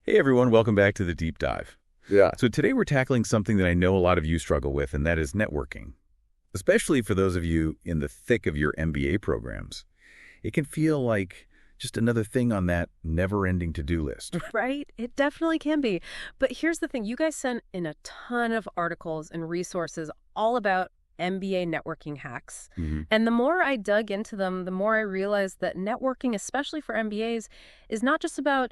Hey everyone, welcome back to the Deep Dive. Yeah. So today we're tackling something that I know a lot of you struggle with, and that is networking. Especially for those of you in the thick of your MBA programs. It can feel like just another thing on that never-ending to-do list. Right? It definitely can be. But here's the thing. You guys sent in a ton of articles and resources all about MBA networking hacks. And the more I dug into them, the more I realized that networking, especially for MBAs, is not just about,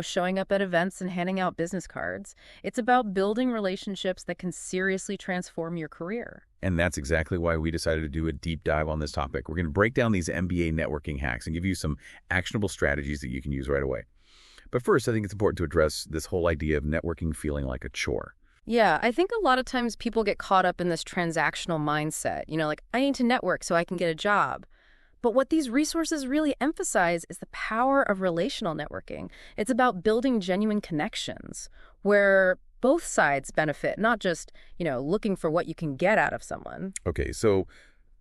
showing up at events and handing out business cards. It's about building relationships that can seriously transform your career. And that's exactly why we decided to do a deep dive on this topic. We're going to break down these MBA networking hacks and give you some actionable strategies that you can use right away. But first, I think it's important to address this whole idea of networking feeling like a chore. Yeah, I think a lot of times people get caught up in this transactional mindset, like I need to network so I can get a job. But what these resources really emphasize is the power of relational networking. It's about building genuine connections where both sides benefit, not just, looking for what you can get out of someone. Okay, so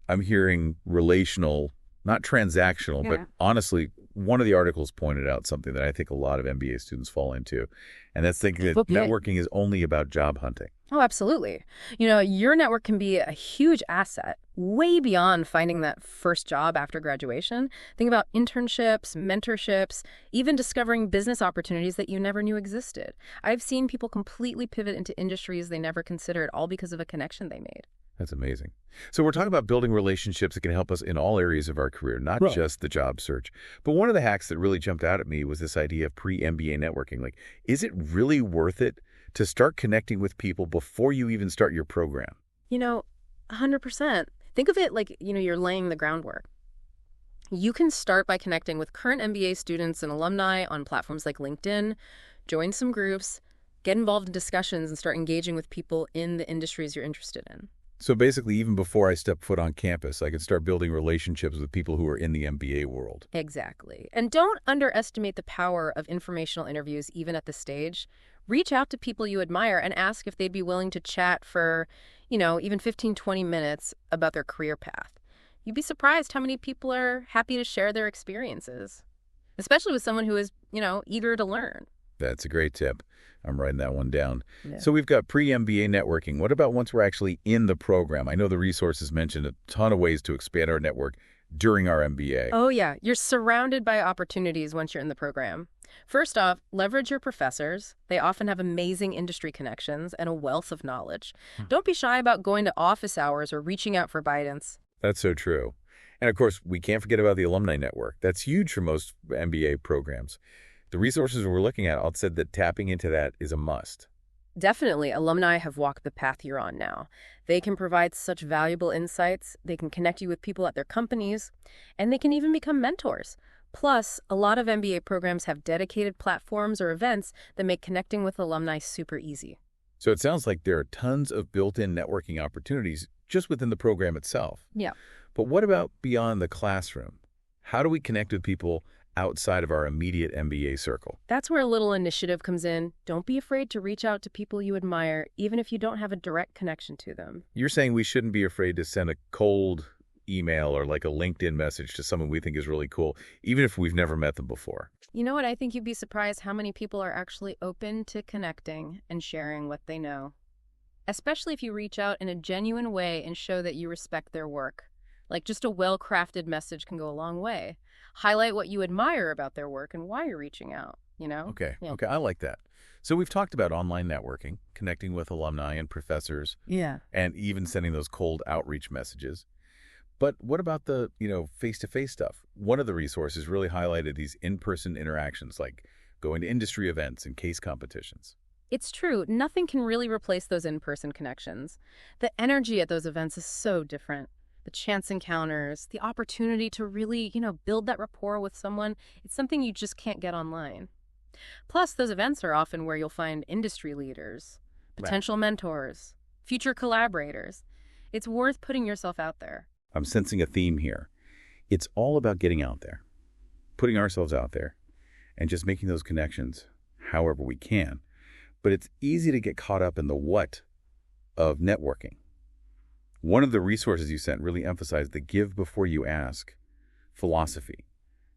I'm hearing relational, not transactional, but honestly, one of the articles pointed out something that I think a lot of MBA students fall into, and that's thinking that networking is only about job hunting. Oh, absolutely. Your network can be a huge asset, way beyond finding that first job after graduation. Think about internships, mentorships, even discovering business opportunities that you never knew existed. I've seen people completely pivot into industries they never considered, all because of a connection they made. That's amazing. So we're talking about building relationships that can help us in all areas of our career, not just the job search. But one of the hacks that really jumped out at me was this idea of pre-MBA networking. Like, is it really worth it to start connecting with people before you even start your program? 100%. Think of it like, you're laying the groundwork. You can start by connecting with current MBA students and alumni on platforms like LinkedIn, join some groups, get involved in discussions, and start engaging with people in the industries you're interested in. So basically, even before I step foot on campus, I could start building relationships with people who are in the MBA world. Exactly. And don't underestimate the power of informational interviews even at this stage. Reach out to people you admire and ask if they'd be willing to chat for, even 15, 20 minutes about their career path. You'd be surprised how many people are happy to share their experiences, especially with someone who is, eager to learn. That's a great tip. I'm writing that one down. Yeah. So we've got pre-MBA networking. What about once we're actually in the program? I know the resources mentioned a ton of ways to expand our network during our MBA. Oh, yeah. You're surrounded by opportunities once you're in the program. First off, leverage your professors. They often have amazing industry connections and a wealth of knowledge. Don't be shy about going to office hours or reaching out for guidance. That's so true. And of course, we can't forget about the alumni network. That's huge for most MBA programs. The resources we're looking at all said that tapping into that is a must. Definitely, alumni have walked the path you're on now. They can provide such valuable insights, they can connect you with people at their companies, and they can even become mentors. Plus, a lot of MBA programs have dedicated platforms or events that make connecting with alumni super easy. So it sounds like there are tons of built-in networking opportunities just within the program itself. Yeah. But what about beyond the classroom? How do we connect with people outside of our immediate MBA circle? That's where a little initiative comes in. Don't be afraid to reach out to people you admire, even if you don't have a direct connection to them. You're saying we shouldn't be afraid to send a cold email or like a LinkedIn message to someone we think is really cool, even if we've never met them before. You know what? I think you'd be surprised how many people are actually open to connecting and sharing what they know. Especially if you reach out in a genuine way and show that you respect their work. Like just a well-crafted message can go a long way. Highlight what you admire about their work and why you're reaching out, Okay, Yeah. okay, I like that. So we've talked about online networking, connecting with alumni and professors, and even sending those cold outreach messages. But what about the, face-to-face stuff? One of the resources really highlighted these in-person interactions, like going to industry events and case competitions. It's true. Nothing can really replace those in-person connections. The energy at those events is so different. The chance encounters, the opportunity to really, build that rapport with someone, it's something you just can't get online. Plus, those events are often where you'll find industry leaders, potential mentors, future collaborators. It's worth putting yourself out there. I'm sensing a theme here. It's all about getting out there, putting ourselves out there, and just making those connections however we can. But it's easy to get caught up in the what of networking. One of the resources you sent really emphasized the give before you ask philosophy.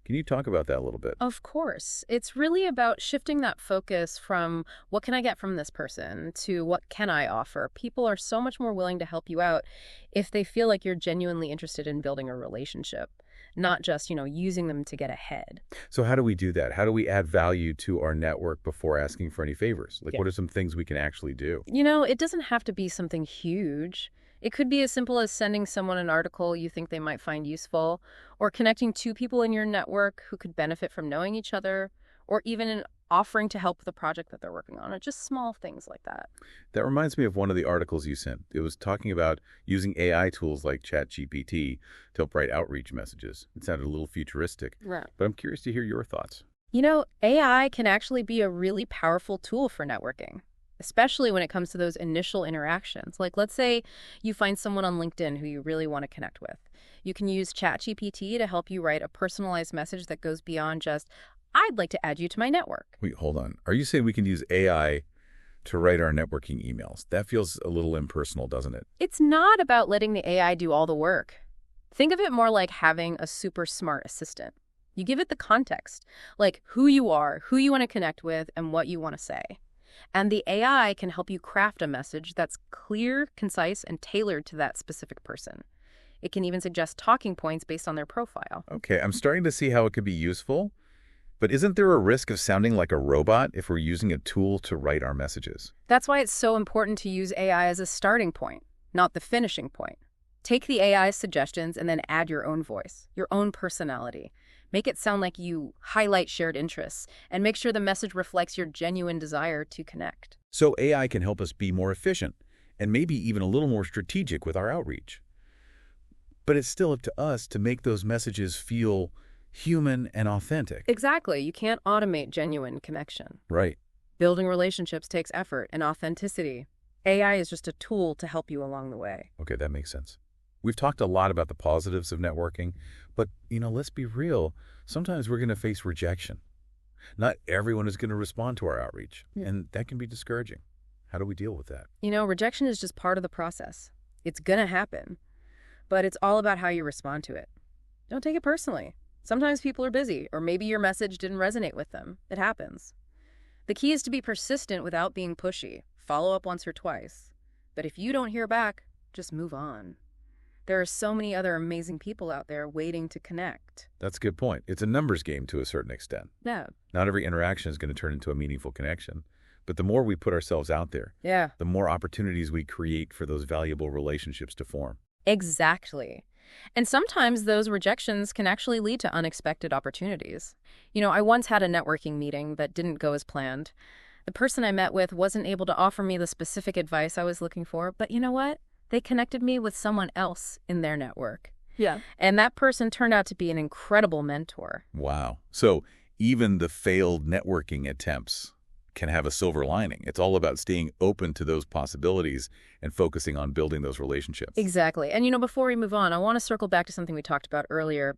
Can you talk about that a little bit? Of course. It's really about shifting that focus from what can I get from this person to what can I offer. People are so much more willing to help you out if they feel like you're genuinely interested in building a relationship, not just, using them to get ahead. So how do we do that? How do we add value to our network before asking for any favors? Like, Yeah. what are some things we can actually do? It doesn't have to be something huge. It could be as simple as sending someone an article you think they might find useful, or connecting two people in your network who could benefit from knowing each other, or even offering to help with a project that they're working on, or just small things like that. That reminds me of one of the articles you sent. It was talking about using AI tools like ChatGPT to help write outreach messages. It sounded a little futuristic, Right. but I'm curious to hear your thoughts. AI can actually be a really powerful tool for networking, especially when it comes to those initial interactions. Like, let's say you find someone on LinkedIn who you really want to connect with. You can use ChatGPT to help you write a personalized message that goes beyond just, I'd like to add you to my network. Wait, hold on. Are you saying we can use AI to write our networking emails? That feels a little impersonal, doesn't it? It's not about letting the AI do all the work. Think of it more like having a super smart assistant. You give it the context, like who you are, who you want to connect with, and what you want to say. And the AI can help you craft a message that's clear, concise, and tailored to that specific person. It can even suggest talking points based on their profile. Okay, I'm starting to see how it could be useful, but isn't there a risk of sounding like a robot if we're using a tool to write our messages? That's why it's so important to use AI as a starting point, not the finishing point. Take the AI's suggestions and then add your own voice, your own personality. Make it sound like you highlight shared interests, and make sure the message reflects your genuine desire to connect. So AI can help us be more efficient and maybe even a little more strategic with our outreach. But it's still up to us to make those messages feel human and authentic. Exactly. You can't automate genuine connection. Right. Building relationships takes effort and authenticity. AI is just a tool to help you along the way. Okay, that makes sense. We've talked a lot about the positives of networking, but, let's be real. Sometimes we're going to face rejection. Not everyone is going to respond to our outreach, and that can be discouraging. How do we deal with that? Rejection is just part of the process. It's going to happen, but it's all about how you respond to it. Don't take it personally. Sometimes people are busy, or maybe your message didn't resonate with them. It happens. The key is to be persistent without being pushy. Follow up once or twice. But if you don't hear back, just move on. There are so many other amazing people out there waiting to connect. That's a good point. It's a numbers game to a certain extent. Yeah. Not every interaction is going to turn into a meaningful connection. But the more we put ourselves out there, the more opportunities we create for those valuable relationships to form. Exactly. And sometimes those rejections can actually lead to unexpected opportunities. I once had a networking meeting that didn't go as planned. The person I met with wasn't able to offer me the specific advice I was looking for, but you know what? They connected me with someone else in their network. Yeah. And that person turned out to be an incredible mentor. Wow. So even the failed networking attempts can have a silver lining. It's all about staying open to those possibilities and focusing on building those relationships. Exactly. And before we move on, I want to circle back to something we talked about earlier,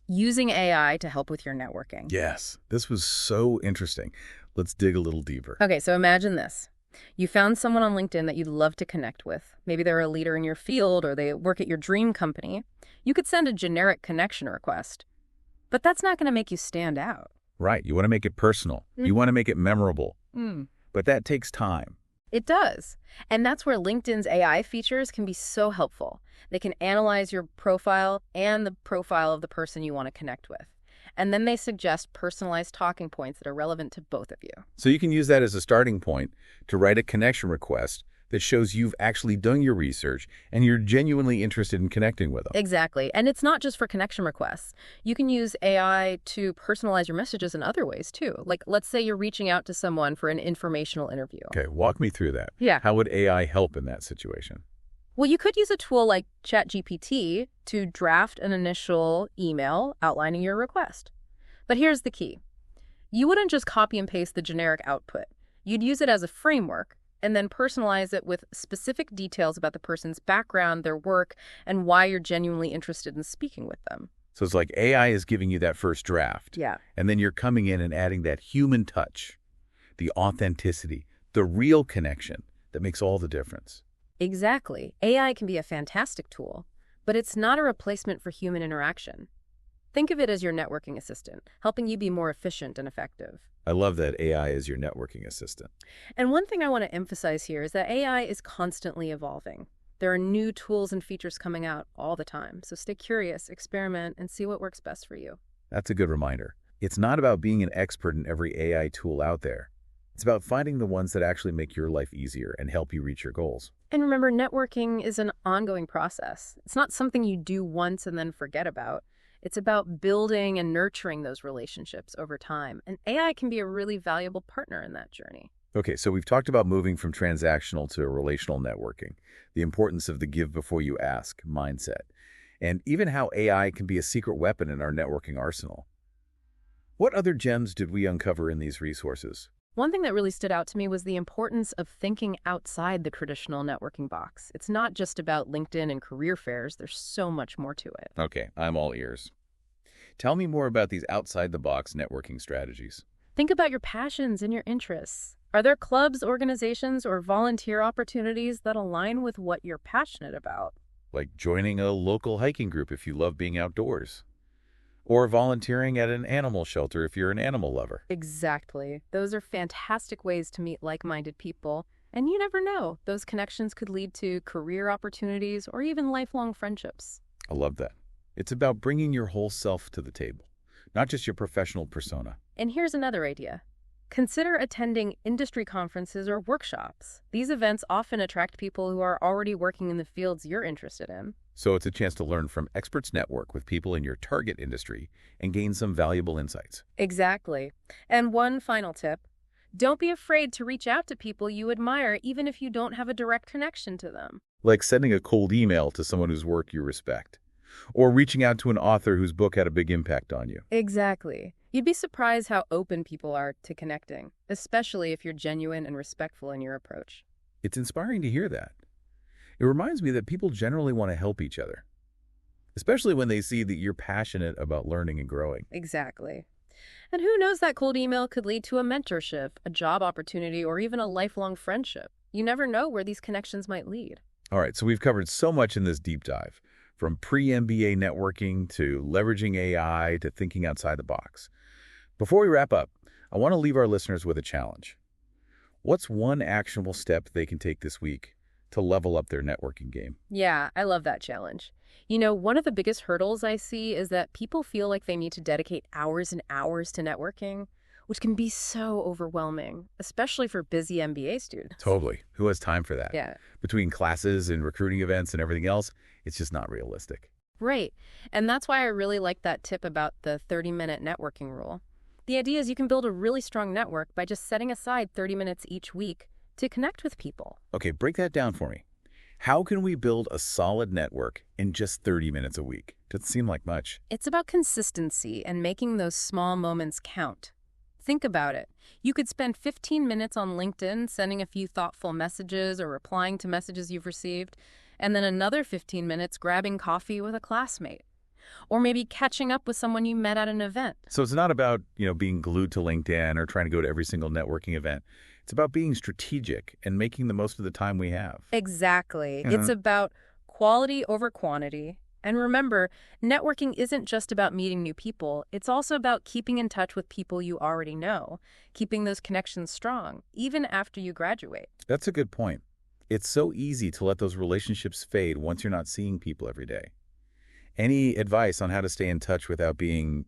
using AI to help with your networking. Yes, this was so interesting. Let's dig a little deeper. Okay, so imagine this. You found someone on LinkedIn that you'd love to connect with. Maybe they're a leader in your field or they work at your dream company. You could send a generic connection request, but that's not going to make you stand out. Right. You want to make it personal. You want to make it memorable. But that takes time. It does. And that's where LinkedIn's AI features can be so helpful. They can analyze your profile and the profile of the person you want to connect with. And then they suggest personalized talking points that are relevant to both of you. So you can use that as a starting point to write a connection request that shows you've actually done your research and you're genuinely interested in connecting with them. Exactly. And it's not just for connection requests. You can use AI to personalize your messages in other ways, too. Like, let's say you're reaching out to someone for an informational interview. Okay, walk me through that. Yeah. How would AI help in that situation? Well, you could use a tool like ChatGPT to draft an initial email outlining your request. But here's the key. You wouldn't just copy and paste the generic output. You'd use it as a framework and then personalize it with specific details about the person's background, their work, and why you're genuinely interested in speaking with them. So it's like AI is giving you that first draft. Yeah. And then you're coming in and adding that human touch, the authenticity, the real connection that makes all the difference. Exactly. AI can be a fantastic tool, but it's not a replacement for human interaction. Think of it as your networking assistant, helping you be more efficient and effective. I love that AI is your networking assistant. And one thing I want to emphasize here is that AI is constantly evolving. There are new tools and features coming out all the time, so stay curious, experiment, and see what works best for you. That's a good reminder. It's not about being an expert in every AI tool out there. It's about finding the ones that actually make your life easier and help you reach your goals. And remember, networking is an ongoing process. It's not something you do once and then forget about. It's about building and nurturing those relationships over time, and AI can be a really valuable partner in that journey. Okay, so we've talked about moving from transactional to relational networking, the importance of the give before you ask mindset, and even how AI can be a secret weapon in our networking arsenal. What other gems did we uncover in these resources? One thing that really stood out to me was the importance of thinking outside the traditional networking box. It's not just about LinkedIn and career fairs. There's so much more to it. Okay, I'm all ears. Tell me more about these outside-the-box networking strategies. Think about your passions and your interests. Are there clubs, organizations, or volunteer opportunities that align with what you're passionate about? Like joining a local hiking group if you love being outdoors. Or volunteering at an animal shelter if you're an animal lover. Exactly. Those are fantastic ways to meet like-minded people. And you never know, those connections could lead to career opportunities or even lifelong friendships. I love that. It's about bringing your whole self to the table, not just your professional persona. And here's another idea. Consider attending industry conferences or workshops. These events often attract people who are already working in the fields you're interested in. So it's a chance to learn from experts, network with people in your target industry, and gain some valuable insights. Exactly. And one final tip. Don't be afraid to reach out to people you admire, even if you don't have a direct connection to them. Like sending a cold email to someone whose work you respect. Or reaching out to an author whose book had a big impact on you. Exactly. You'd be surprised how open people are to connecting, especially if you're genuine and respectful in your approach. It's inspiring to hear that. It reminds me that people generally want to help each other, especially when they see that you're passionate about learning and growing. Exactly. And who knows, that cold email could lead to a mentorship, a job opportunity, or even a lifelong friendship. You never know where these connections might lead. All right, so we've covered so much in this deep dive, from pre-MBA networking to leveraging AI to thinking outside the box. Before we wrap up, I want to leave our listeners with a challenge. What's one actionable step they can take this week to level up their networking game? Yeah, I love that challenge. You know, one of the biggest hurdles I see is that people feel like they need to dedicate hours and hours to networking, which can be so overwhelming, especially for busy MBA students. Totally. Who has time for that? Yeah. Between classes and recruiting events and everything else, it's just not realistic. Right. And that's why I really like that tip about the 30-minute networking rule. The idea is you can build a really strong network by just setting aside 30 minutes each week to connect with people. Okay, break that down for me. How can we build a solid network in just 30 minutes a week? Doesn't seem like much. It's about consistency and making those small moments count. Think about it. You could spend 15 minutes on LinkedIn sending a few thoughtful messages or replying to messages you've received, and then another 15 minutes grabbing coffee with a classmate. Or maybe catching up with someone you met at an event. So it's not about, being glued to LinkedIn or trying to go to every single networking event. It's about being strategic and making the most of the time we have. Exactly. It's about quality over quantity. And remember, networking isn't just about meeting new people. It's also about keeping in touch with people you already know, keeping those connections strong, even after you graduate. That's a good point. It's so easy to let those relationships fade once you're not seeing people every day. Any advice on how to stay in touch without being,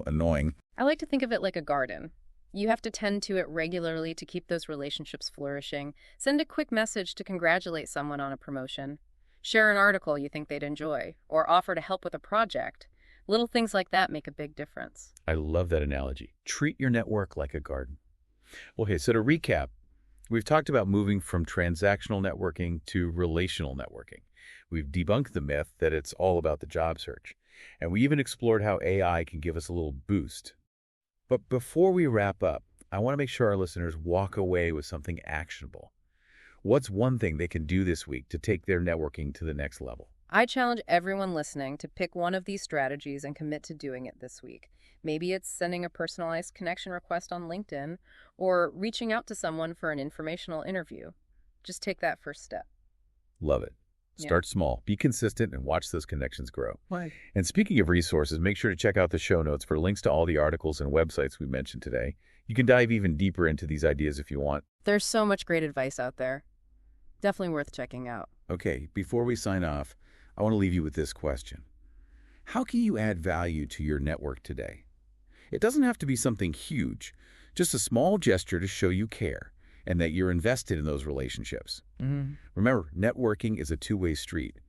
annoying? I like to think of it like a garden. You have to tend to it regularly to keep those relationships flourishing. Send a quick message to congratulate someone on a promotion. Share an article you think they'd enjoy, or offer to help with a project. Little things like that make a big difference. I love that analogy. Treat your network like a garden. Okay, so to recap, we've talked about moving from transactional networking to relational networking. We've debunked the myth that it's all about the job search. And we even explored how AI can give us a little boost. But before we wrap up, I want to make sure our listeners walk away with something actionable. What's one thing they can do this week to take their networking to the next level? I challenge everyone listening to pick one of these strategies and commit to doing it this week. Maybe it's sending a personalized connection request on LinkedIn or reaching out to someone for an informational interview. Just take that first step. Love it. Start small, be consistent, and watch those connections grow. Right. And speaking of resources, make sure to check out the show notes for links to all the articles and websites we mentioned today. You can dive even deeper into these ideas if you want. There's so much great advice out there. Definitely worth checking out. Okay, before we sign off, I want to leave you with this question. How can you add value to your network today? It doesn't have to be something huge, just a small gesture to show you care and that you're invested in those relationships. Remember, networking is a two-way street.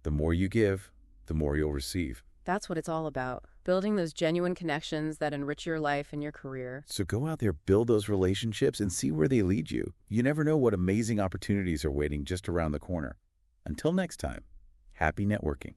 The more you give, the more you'll receive. That's what it's all about, building those genuine connections that enrich your life and your career. So go out there, build those relationships, and see where they lead you. You never know what amazing opportunities are waiting just around the corner. Until next time, happy networking.